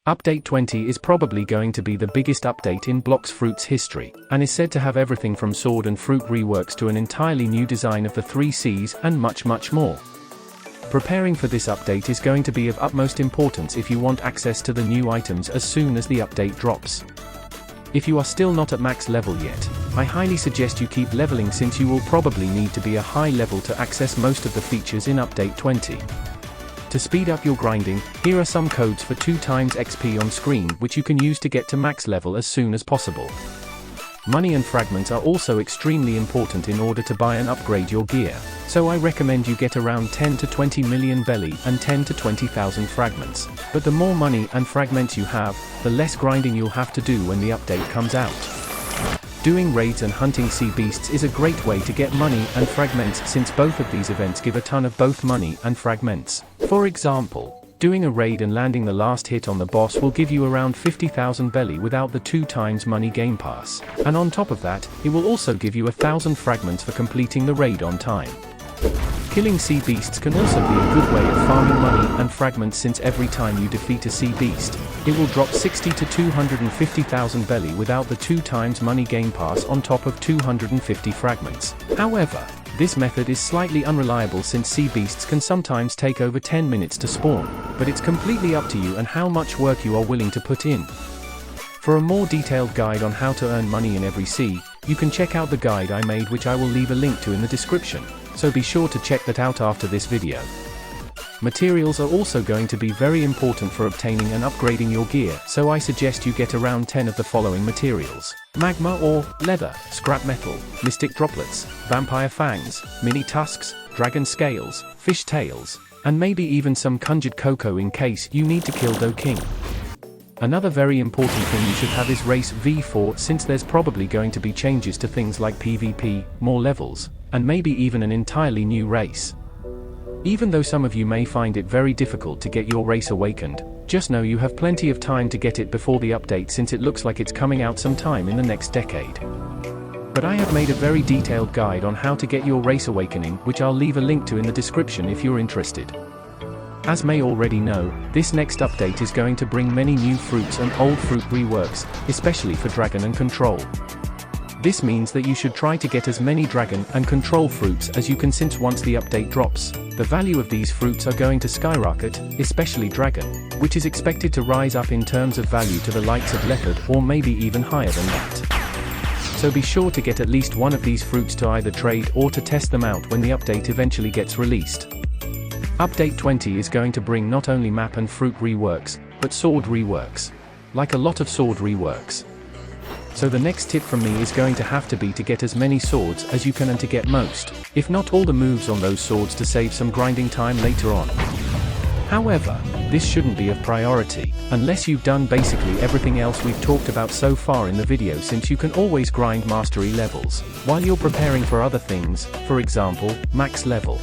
Update 20 is probably going to be the biggest update in Blox Fruit's history, and is said to have everything from sword and fruit reworks to an entirely new design of the 3 Cs and much more. Preparing for this update is going to be of utmost importance if you want access to the new items as soon as the update drops. If you are still not at max level yet, I highly suggest you keep leveling since you will probably need to be a high level to access most of the features in Update 20. To speed up your grinding, here are some codes for 2 times XP on screen which you can use to get to max level as soon as possible. Money and fragments are also extremely important in order to buy and upgrade your gear, so I recommend you get around 10 to 20 million belly and 10 to 20,000 fragments, but the more money and fragments you have, the less grinding you'll have to do when the update comes out. Doing raids and hunting sea beasts is a great way to get money and fragments since both of these events give a ton of both money and fragments. For example, doing a raid and landing the last hit on the boss will give you around 50,000 belly without the 2 times money game pass, and on top of that, it will also give you 1,000 fragments for completing the raid on time. Killing sea beasts can also be a good way of farming money and fragments since every time you defeat a sea beast, it will drop 60 to 250,000 belly without the 2 times money game pass on top of 250 fragments. However, this method is slightly unreliable since sea beasts can sometimes take over 10 minutes to spawn, but it's completely up to you and how much work you are willing to put in. For a more detailed guide on how to earn money in every sea, you can check out the guide I made which I will leave a link to in the description, so be sure to check that out after this video. Materials are also going to be very important for obtaining and upgrading your gear, so I suggest you get around 10 of the following materials: magma ore, leather, scrap metal, mystic droplets, vampire fangs, mini tusks, dragon scales, fish tails, and maybe even some conjured cocoa in case you need to kill the king. Another very important thing you should have is race V4 since there's probably going to be changes to things like PvP, more levels, and maybe even an entirely new race. Even though some of you may find it very difficult to get your race awakened, just know you have plenty of time to get it before the update since it looks like it's coming out sometime in the next decade. But I have made a very detailed guide on how to get your race awakening which I'll leave a link to in the description if you're interested. As may already know, this next update is going to bring many new fruits and old fruit reworks, especially for Dragon and Control. This means that you should try to get as many Dragon and Control fruits as you can since once the update drops, the value of these fruits are going to skyrocket, especially Dragon, which is expected to rise up in terms of value to the likes of Leopard or maybe even higher than that. So be sure to get at least one of these fruits to either trade or to test them out when the update eventually gets released. Update 20 is going to bring not only map and fruit reworks, but sword reworks. Like a lot of sword reworks. So the next tip from me is going to have to be to get as many swords as you can and to get most, if not all the moves on those swords to save some grinding time later on. However, this shouldn't be of priority, unless you've done basically everything else we've talked about so far in the video since you can always grind mastery levels, while you're preparing for other things, for example, max level.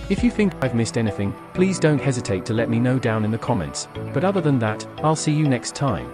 If you think I've missed anything, please don't hesitate to let me know down in the comments, but other than that, I'll see you next time.